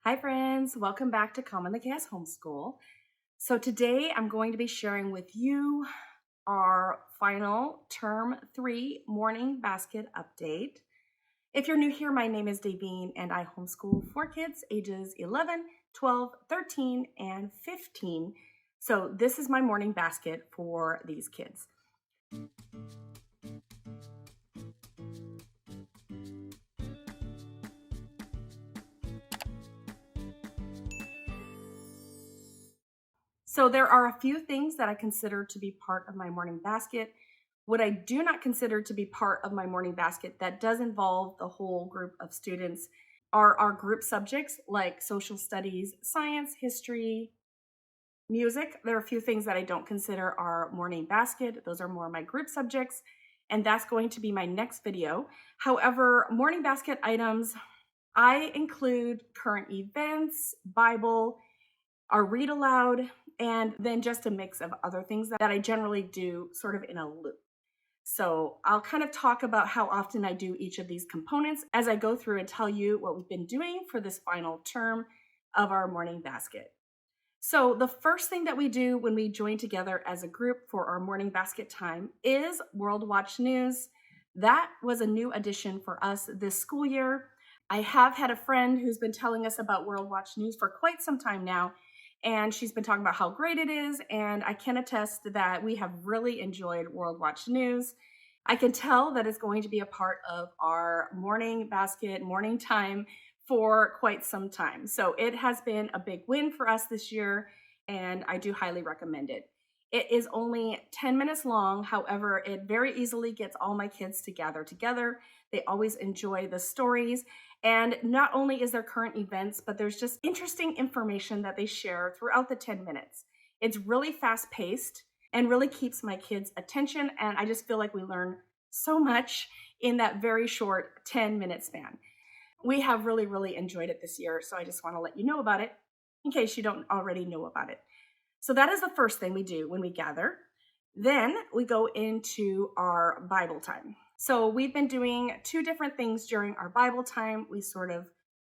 Hi friends, welcome back to Calm in the Chaos Homeschool. So today I'm going to be sharing with you our final term 3 morning basket update. If you're new here, my name is Davine and I homeschool 4 kids ages 11, 12, 13, and 15. So this is my morning basket for these kids. So there are a few things that I consider to be part of my morning basket. What I do not consider to be part of my morning basket that does involve the whole group of students are our group subjects like social studies, science, history, music. There are a few things that I don't consider our morning basket. Those are more my group subjects, and that's going to be my next video. However, morning basket items, I include current events, Bible, our read aloud, and then just a mix of other things that I generally do sort of in a loop. So I'll kind of talk about how often I do each of these components as I go through and tell you what we've been doing for this final term of our morning basket. So the first thing that we do when we join together as a group for our morning basket time is World Watch News. That was a new addition for us this school year. I have had a friend who's been telling us about World Watch News for quite some time now, and she's been talking about how great it is, and I can attest that we have really enjoyed World Watch News. I can tell that it's going to be a part of our morning basket, morning time for quite some time. So it has been a big win for us this year, and I do highly recommend it. It is only 10 minutes long. However, it very easily gets all my kids to gather together. They always enjoy the stories. And not only is there current events, but there's just interesting information that they share throughout the 10 minutes. It's really fast paced and really keeps my kids' attention. And I just feel like we learn so much in that very short 10-minute span. We have really enjoyed it this year. So I just want to let you know about it in case you don't already know about it. So that is the first thing we do when we gather. Then we go into our Bible time. So we've been doing 2 different things during our Bible time. We sort of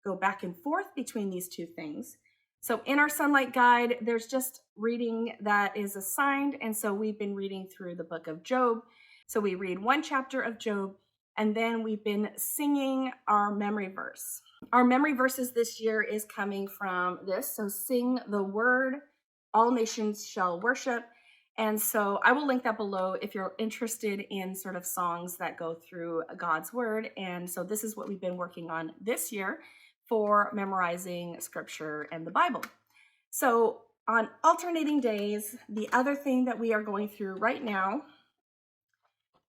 go back and forth between these 2 things. So in our Sunlight Guide, there's just reading that is assigned. And so we've been reading through the book of Job. So we read 1 chapter of Job, and then we've been singing our memory verse. Our memory verses this year is coming from this. So sing the word, all nations shall worship. And so I will link that below if you're interested in sort of songs that go through God's word. And so this is what we've been working on this year for memorizing scripture and the Bible. So on alternating days, the other thing that we are going through right now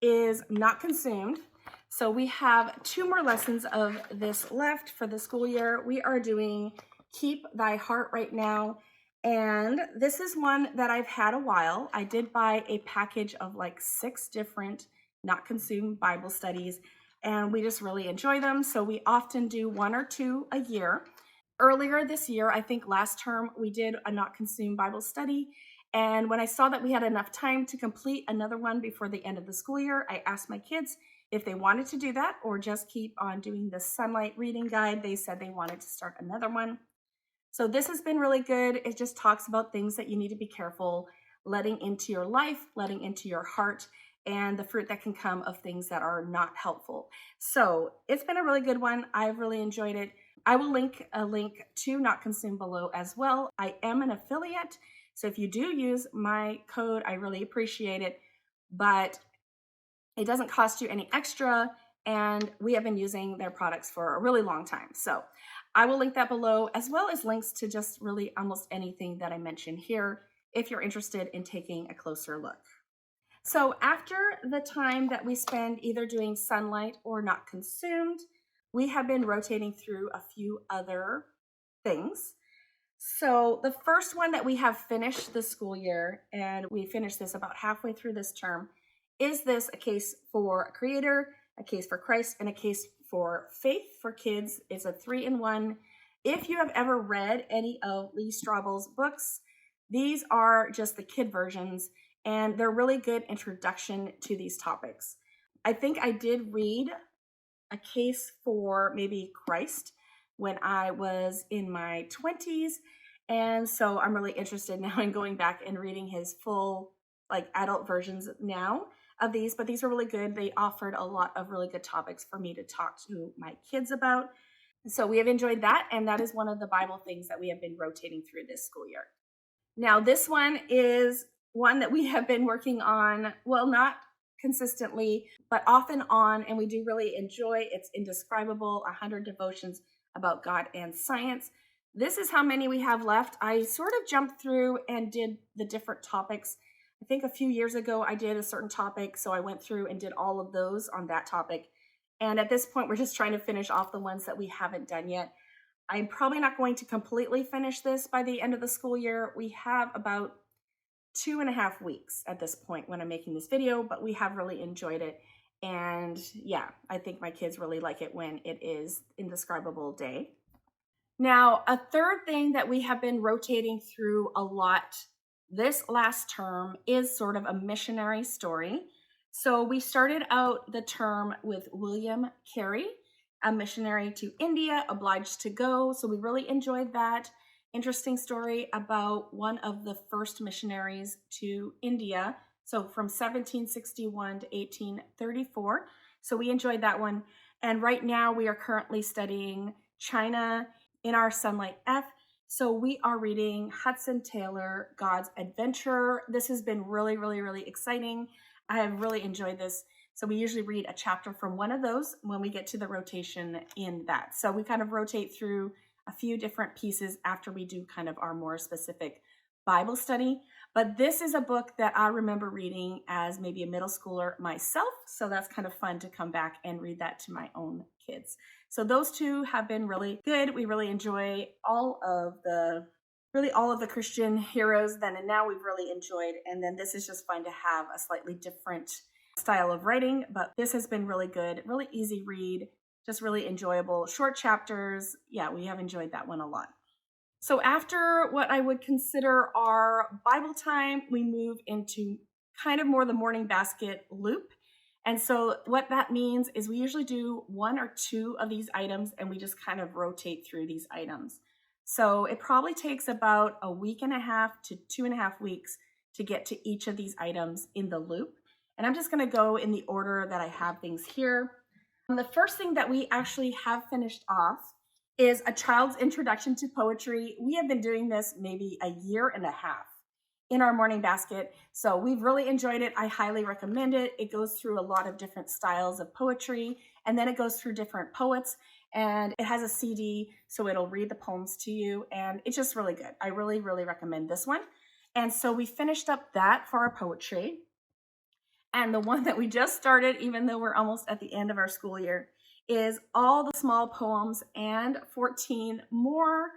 is Not Consumed. So we have 2 more lessons of this left for the school year. We are doing Keep Thy Heart right now. And this is one that I've had a while. I did buy a package of like 6 different Not Consumed Bible studies, and we just really enjoy them. So we often do 1 or 2 a year. Earlier this year, I think last term, we did a Not Consumed Bible study. And when I saw that we had enough time to complete another one before the end of the school year, I asked my kids if they wanted to do that or just keep on doing the Sunlight Reading Guide. They said they wanted to start another one. So this has been really good. It just talks about things that you need to be careful letting into your life, letting into your heart, and the fruit that can come of things that are not helpful. So it's been a really good one. I've really enjoyed it. I will link a link to Not Consumed below as well. I am an affiliate, so if you do use my code, I really appreciate it, but it doesn't cost you any extra, and we have been using their products for a really long time. So I will link that below, as well as links to just really almost anything that I mentioned here if you're interested in taking a closer look. So after the time that we spend either doing Sunlight or Not Consumed, we have been rotating through a few other things. So the first one that we have finished this school year, and we finished this about halfway through this term, is this A Case for a Creator, A Case for Christ, and A Case for Faith for Kids. It's a 3-in-1. If you have ever read any of Lee Strobel's books, these are just the kid versions, and they're really good introduction to these topics. I think I did read A Case for maybe Christ when I was in my 20s. And so I'm really interested now in going back and reading his full, like, adult versions now of these. But these were really good. They offered a lot of really good topics for me to talk to my kids about. So we have enjoyed that. And that is one of the Bible things that we have been rotating through this school year. Now, this one is one that we have been working on, well, not consistently, but off and on, and we do really enjoy. It's Indescribable, 100 Devotions About God and Science. This is how many we have left. I sort of jumped through and did the different topics. I think a few years ago I did a certain topic, so I went through and did all of those on that topic. And at this point, we're just trying to finish off the ones that we haven't done yet. I'm probably not going to completely finish this by the end of the school year. We have about 2.5 weeks at this point when I'm making this video, but we have really enjoyed it. And yeah, I think my kids really like it when it is Indescribable Day. Now, a third thing that we have been rotating through a lot this last term is sort of a missionary story. So we started out the term with William Carey, a missionary to India, obliged to go. So we really enjoyed that. Interesting story about one of the first missionaries to India. So from 1761 to 1834. So we enjoyed that one. And right now we are currently studying China in our Sunlight F. So we are reading Hudson Taylor, God's Adventure. This has been really, really, really exciting. I have really enjoyed this. So we usually read a chapter from one of those when we get to the rotation in that. So we kind of rotate through a few different pieces after we do kind of our more specific Bible study. But this is a book that I remember reading as maybe a middle schooler myself. So that's kind of fun to come back and read that to my own kids. So those two have been really good. We really enjoy all of the Christian heroes then and now we've really enjoyed. And then this is just fun to have a slightly different style of writing, but this has been really good, really easy read, just really enjoyable, short chapters. Yeah, we have enjoyed that one a lot. So after what I would consider our Bible time, we move into kind of more the morning basket loop. And so what that means is we usually do one or two of these items and we just kind of rotate through these items. So it probably takes about a week and a half to 2.5 weeks to get to each of these items in the loop. And I'm just going to go in the order that I have things here. The first thing that we actually have finished off is A Child's Introduction to Poetry. We have been doing this maybe a year and a half in our morning basket. So we've really enjoyed it. I highly recommend it. It goes through a lot of different styles of poetry, and then it goes through different poets, and it has a CD, so it'll read the poems to you, and it's just really good. I really, really recommend this one. And so we finished up that for our poetry. And the one that we just started, even though we're almost at the end of our school year, is All the Small Poems and 14 More.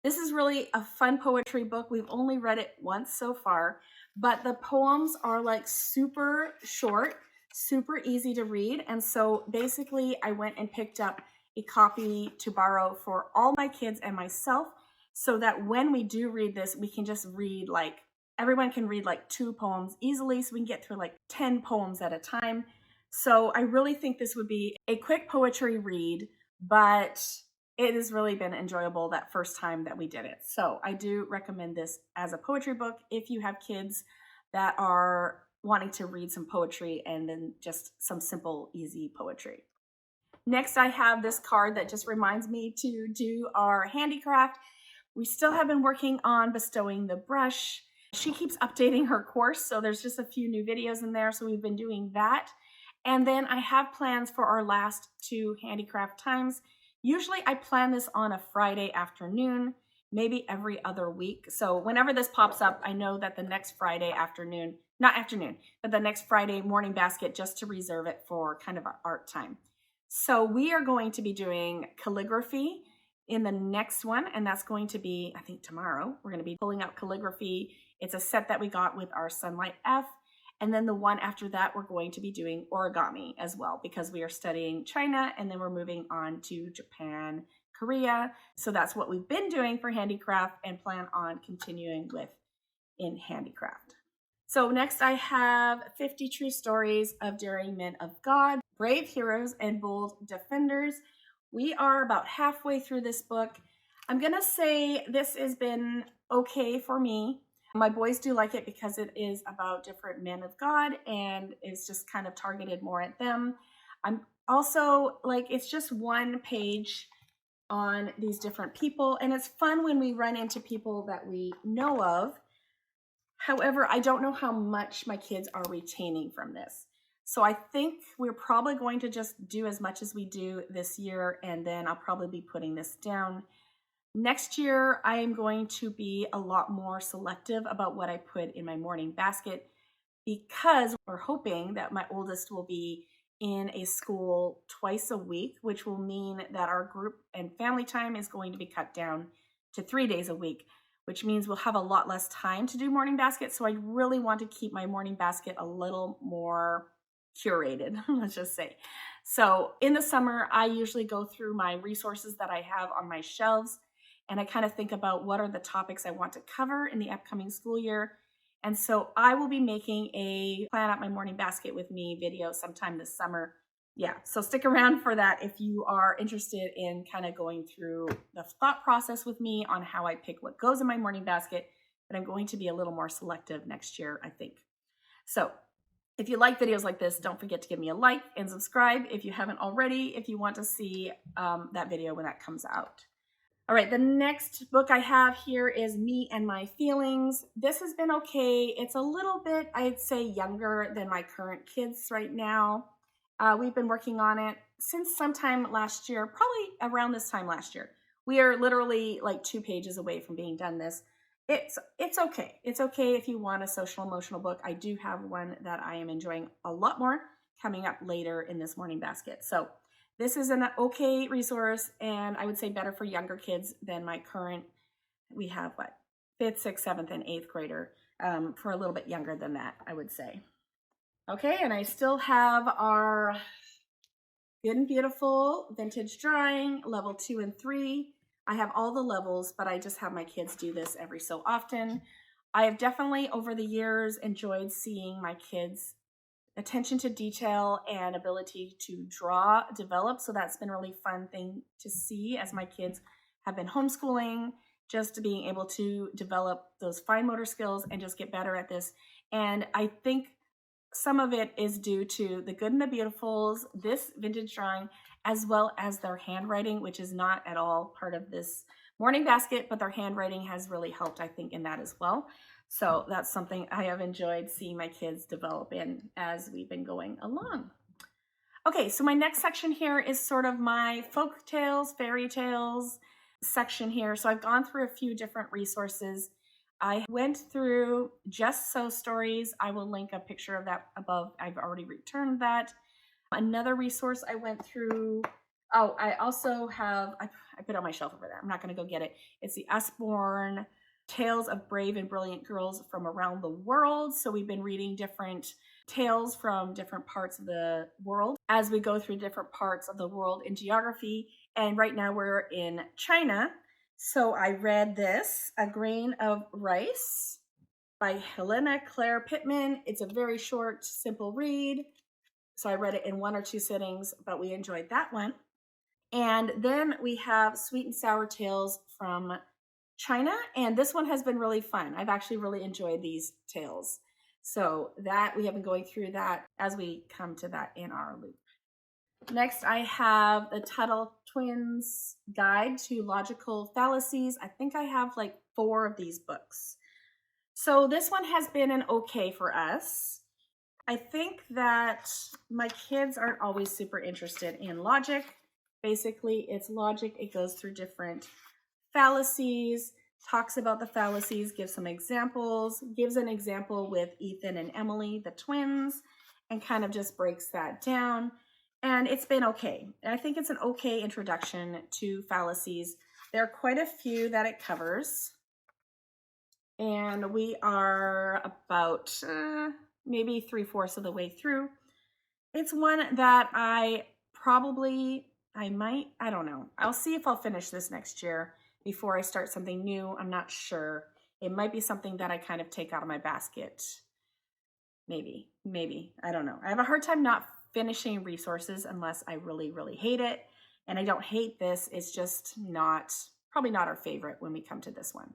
This is really a fun poetry book. We've only read it once so far, but the poems are like super short, super easy to read. And so basically I went and picked up a copy to borrow for all my kids and myself so that when we do read this, we can just read everyone can read 2 poems easily, so we can get through 10 poems at a time. So I really think this would be a quick poetry read, but it has really been enjoyable that first time that we did it. So I do recommend this as a poetry book if you have kids that are wanting to read some poetry and then just some simple, easy poetry. Next, I have this card that just reminds me to do our handicraft. We still have been working on bestowing the brush. She keeps updating her course, so there's just a few new videos in there, so we've been doing that. And then I have plans for our last 2 handicraft times. Usually I plan this on a Friday afternoon, maybe every other week. So whenever this pops up, I know that the next Friday afternoon, not afternoon, but the next Friday morning basket, just to reserve it for kind of our art time. So we are going to be doing calligraphy in the next one, and that's going to be, I think tomorrow, we're going to be pulling out calligraphy. It's a set that we got with our Sunlight F. And then the one after that, we're going to be doing origami as well because we are studying China and then we're moving on to Japan, Korea. So that's what we've been doing for handicraft and plan on continuing with in handicraft. So next I have 50 True Stories of Daring Men of God, Brave Heroes and Bold Defenders. We are about halfway through this book. I'm gonna say this has been okay for me. My boys do like it because it is about different men of God and it's just kind of targeted more at them. I'm also like, it's just one page on these different people, and it's fun when we run into people that we know of. However, I don't know how much my kids are retaining from this. So I think we're probably going to just do as much as we do this year, and then I'll probably be putting this down. Next year, I am going to be a lot more selective about what I put in my morning basket because we're hoping that my oldest will be in a school twice a week, which will mean that our group and family time is going to be cut down to 3 days a week, which means we'll have a lot less time to do morning basket. So I really want to keep my morning basket a little more curated, let's just say. So in the summer, I usually go through my resources that I have on my shelves, and I kind of think about what are the topics I want to cover in the upcoming school year. And so I will be making a Plan Out My Morning Basket with Me video sometime this summer. Yeah, so stick around for that if you are interested in kind of going through the thought process with me on how I pick what goes in my morning basket. But I'm going to be a little more selective next year, I think. So if you like videos like this, don't forget to give me a like and subscribe if you haven't already, if you want to see that video when that comes out. All right, the next book I have here is Me and My Feelings. This has been okay. It's a little bit, I'd say, younger than my current kids right now. We've been working on it since sometime last year, probably around this time last year. We are literally like 2 pages away from being done this. It's okay. It's okay if you want a social emotional book. I do have one that I am enjoying a lot more coming up later in this morning basket. So this is an okay resource, and I would say better for younger kids than my current. We have what, 5th, 6th, 7th, and 8th grader for a little bit younger than that, I would say. Okay, and I still have our Good and Beautiful Vintage Drawing, level 2 and 3. I have all the levels, but I just have my kids do this every so often. I have definitely over the years enjoyed seeing my kids' attention to detail and ability to draw develop. So that's been a really fun thing to see as my kids have been homeschooling, just being able to develop those fine motor skills and just get better at this. And I think some of it is due to the Good and the Beautifuls, this vintage drawing, as well as their handwriting, which is not at all part of this morning basket, but their handwriting has really helped, I think, in that as well. So that's something I have enjoyed seeing my kids develop in as we've been going along. Okay, so my next section here is sort of my folk tales, fairy tales section here. So I've gone through a few different resources. I went through Just So Stories. I will link a picture of that above. I've already returned that. Another resource I went through, oh, I also have, I put it on my shelf over there. I'm not going to go get it. It's the Usborne Tales of Brave and Brilliant Girls from Around the World. So we've been reading different tales from different parts of the world as we go through different parts of the world in geography. And right now we're in China. So I read this, A Grain of Rice by Helena Claire Pittman. It's a very short, simple read. So I read it in 1 or 2 sittings, but we enjoyed that one. And then we have Sweet and Sour Tales from China, and this one has been really fun. I've actually really enjoyed these tales. So that we have been going through that as we come to that in our loop. Next, I have the Tuttle Twins Guide to Logical Fallacies. I think I have like 4 of these books. So this one has been an okay for us. I think that my kids aren't always super interested in logic. Basically, it's logic. It goes through different fallacies, talks about the fallacies, gives some examples, gives an example with Ethan and Emily, the twins, and kind of just breaks that down. And it's been okay. I think it's an okay introduction to fallacies. There are quite a few that it covers. And we are about maybe 3/4 of the way through. It's one that I don't know. I'll see if I'll finish this next year before I start something new. I'm not sure. It might be something that I kind of take out of my basket. Maybe, I don't know. I have a hard time not finishing resources unless I really, really hate it. And I don't hate this, it's just probably not our favorite when we come to this one.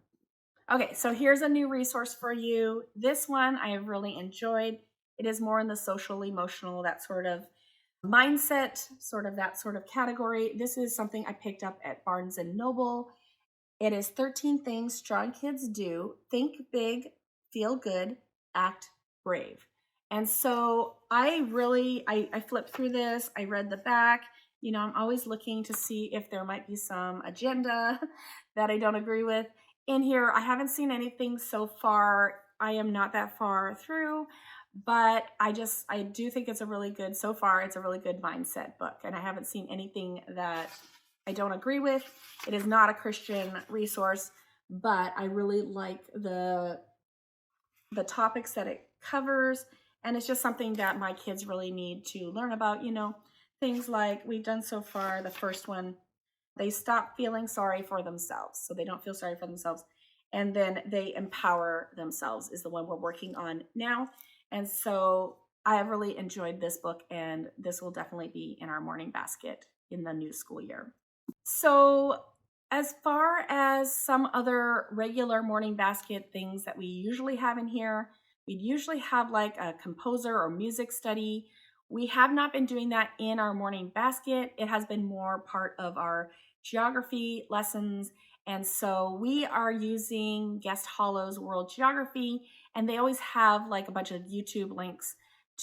Okay, so here's a new resource for you. This one I have really enjoyed. It is more in the social, emotional, that sort of mindset, that sort of category. This is something I picked up at Barnes and Noble. It is 13 things strong kids do. Think big, feel good, act brave. And so I flipped through this. I read the back. You know, I'm always looking to see if there might be some agenda that I don't agree with in here. I haven't seen anything so far. I am not that far through, but I do think it's a really good mindset book. And I haven't seen anything that I don't agree with. It is not a Christian resource, but I really like the topics that it covers. And it's just something that my kids really need to learn about, you know, things like we've done so far. The first one, they stop feeling sorry for themselves. So they don't feel sorry for themselves. And then they empower themselves is the one we're working on now. And so I have really enjoyed this book, and this will definitely be in our morning basket in the new school year. So as far as some other regular morning basket things that we usually have in here, we'd usually have like a composer or music study. We have not been doing that in our morning basket. It has been more part of our geography lessons. And so we are using Guest Hollow's World Geography, and they always have like a bunch of YouTube links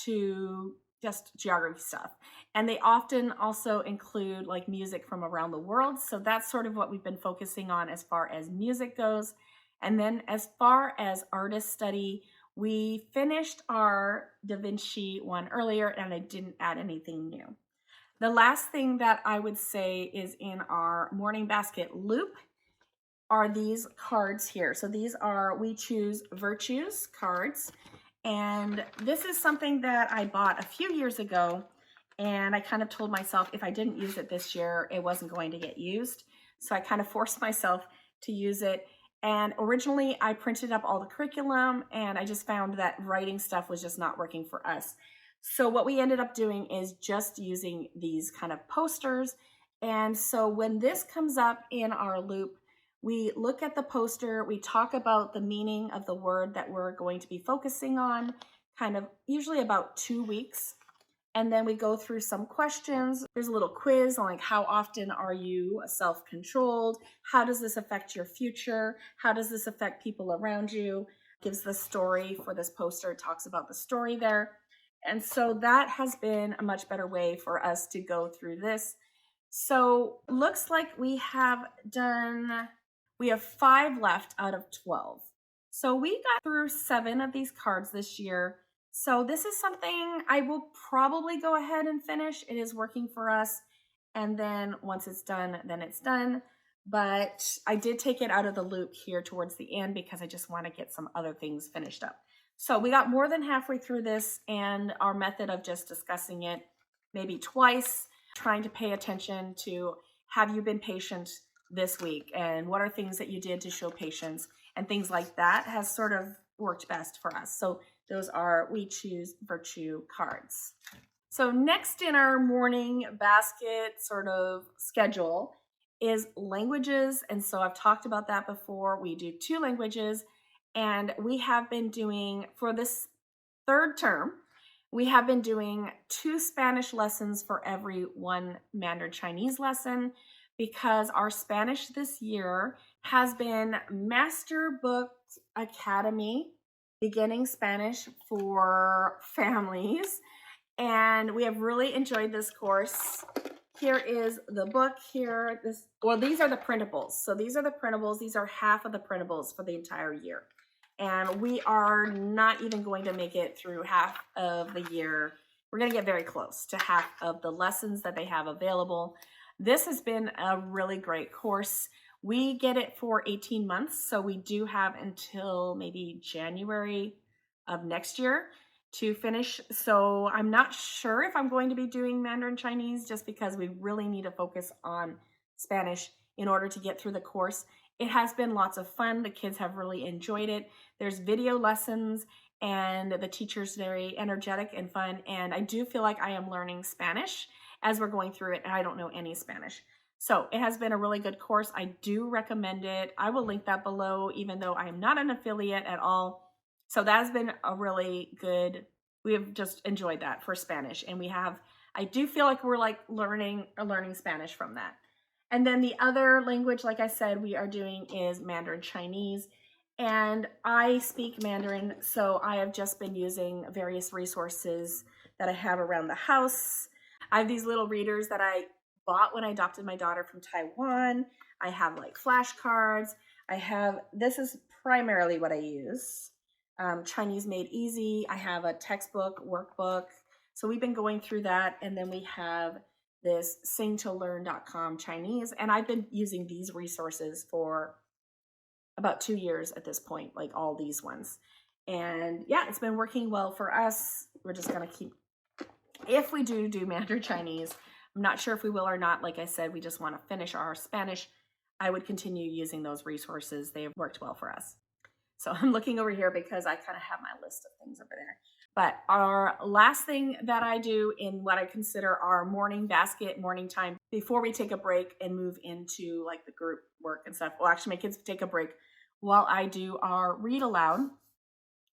to just geography stuff. And they often also include like music from around the world. So that's sort of what we've been focusing on as far as music goes. And then as far as artist study, we finished our Da Vinci one earlier, and I didn't add anything new. The last thing that I would say is in our morning basket loop are these cards here. So these are We Choose Virtues cards. And this is something that I bought a few years ago, and I kind of told myself if I didn't use it this year, it wasn't going to get used. So I kind of forced myself to use it. And originally I printed up all the curriculum, and I just found that writing stuff was just not working for us. So what we ended up doing is just using these kind of posters. And so when this comes up in our loop, we look at the poster, we talk about the meaning of the word that we're going to be focusing on, kind of usually about 2 weeks. And then we go through some questions. There's a little quiz on like, how often are you self-controlled? How does this affect your future? How does this affect people around you? Gives the story for this poster, it talks about the story there. And so that has been a much better way for us to go through this. So looks like we have 5 left out of 12. So we got through 7 of these cards this year. So this is something I will probably go ahead and finish. It is working for us. And then once it's done, then it's done. But I did take it out of the loop here towards the end because I just want to get some other things finished up. So we got more than halfway through this, and our method of just discussing it maybe twice, trying to pay attention to, have you been patient this week, and what are things that you did to show patience, and things like that has sort of worked best for us. So those are We Choose Virtue cards. So next in our morning basket sort of schedule is languages. And so I've talked about that before. We do 2 languages, and we have been doing, for this 3rd term, we have been doing 2 Spanish lessons for every 1 Mandarin Chinese lesson, because our Spanish this year has been Master Book Academy, Beginning Spanish for Families. And we have really enjoyed this course. Here is the book here. These are the printables. So these are the printables. These are half of the printables for the entire year. And we are not even going to make it through half of the year. We're going to get very close to half of the lessons that they have available. This has been a really great course. We get it for 18 months, so we do have until maybe January of next year to finish. So I'm not sure if I'm going to be doing Mandarin Chinese, just because we really need to focus on Spanish in order to get through the course. It has been lots of fun. The kids have really enjoyed it. There's video lessons, and the teacher's very energetic and fun. And I do feel like I am learning Spanish. as we're going through it, and I don't know any Spanish. So it has been a really good course. I do recommend it. I will link that below, even though I am not an affiliate at all. So that has been a really good, we have just enjoyed that for Spanish. And I do feel like we're like learning Spanish from that. And then the other language, like I said, we are doing is Mandarin Chinese. And I speak Mandarin, so I have just been using various resources that I have around the house. I have these little readers that I bought when I adopted my daughter from Taiwan. I have like flashcards. This is primarily what I use. Chinese Made Easy. I have a textbook, workbook. So we've been going through that. And then we have this singtolearn.com Chinese. And I've been using these resources for about 2 years at this point, like all these ones. And yeah, it's been working well for us. We're just going to keep, if we do Mandarin Chinese, I'm not sure if we will or not. Like I said, we just want to finish our Spanish. I would continue using those resources. They have worked well for us. So I'm looking over here because I kind of have my list of things over there. But our last thing that I do in what I consider our morning basket, morning time, before we take a break and move into like the group work and stuff. Well, actually my kids take a break while I do our read aloud.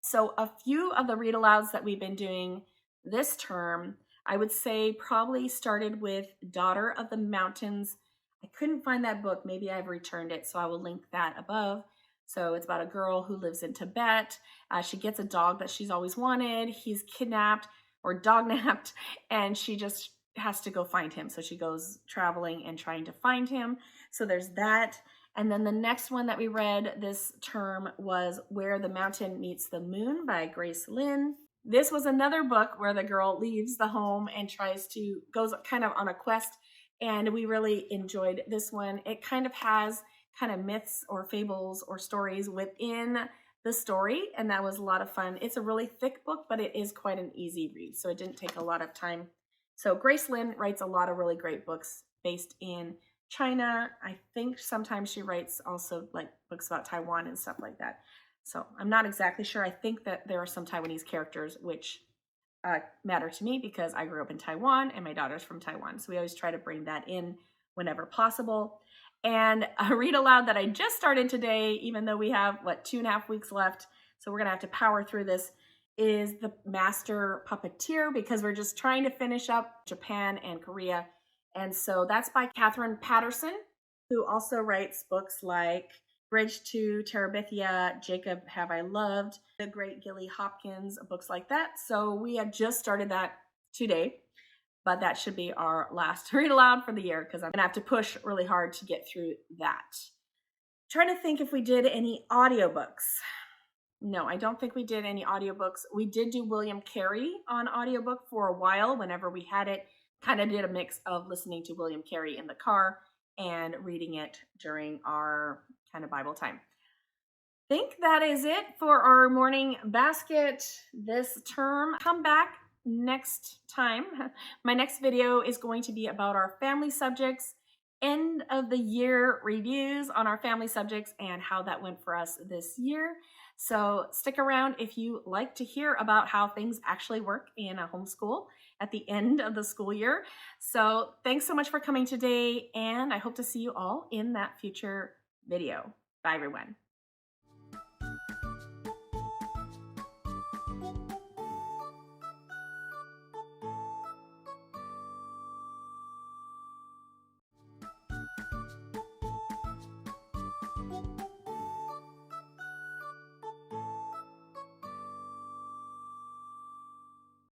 So a few of the read alouds that we've been doing this term, I would say probably started with Daughter of the Mountains. I couldn't find that book. Maybe I've returned it, so I will link that above. So it's about a girl who lives in Tibet. She gets a dog that she's always wanted. He's kidnapped or dognapped, and she just has to go find him. So she goes traveling and trying to find him. So there's that. And then the next one that we read this term was Where the Mountain Meets the Moon by Grace Lin. This was another book where the girl leaves the home and goes kind of on a quest. And we really enjoyed this one. It kind of has kind of myths or fables or stories within the story, and that was a lot of fun. It's a really thick book, but it is quite an easy read, so it didn't take a lot of time. So Grace Lin writes a lot of really great books based in China. I think sometimes she writes also like books about Taiwan and stuff like that. So I'm not exactly sure. I think that there are some Taiwanese characters which matter to me because I grew up in Taiwan and my daughter's from Taiwan. So we always try to bring that in whenever possible. And a read aloud that I just started today, even though we have, 2.5 weeks left, so we're going to have to power through this, is The Master Puppeteer, because we're just trying to finish up Japan and Korea. And so that's by Catherine Patterson, who also writes books like Bridge to Terabithia, Jacob Have I Loved, The Great Gilly Hopkins, books like that. So we have just started that today. But that should be our last read aloud for the year because I'm going to have to push really hard to get through that. Trying to think if we did any audiobooks. No, I don't think we did any audiobooks. We did do William Carey on audiobook for a while whenever we had it. Kind of did a mix of listening to William Carey in the car and reading it during our kind of Bible time. I think that is it for our morning basket this term. Come back next time. My next video is going to be about our family subjects, end of the year reviews on our family subjects and how that went for us this year. So stick around if you like to hear about how things actually work in a homeschool at the end of the school year. So thanks so much for coming today, and I hope to see you all in that future video. Bye everyone.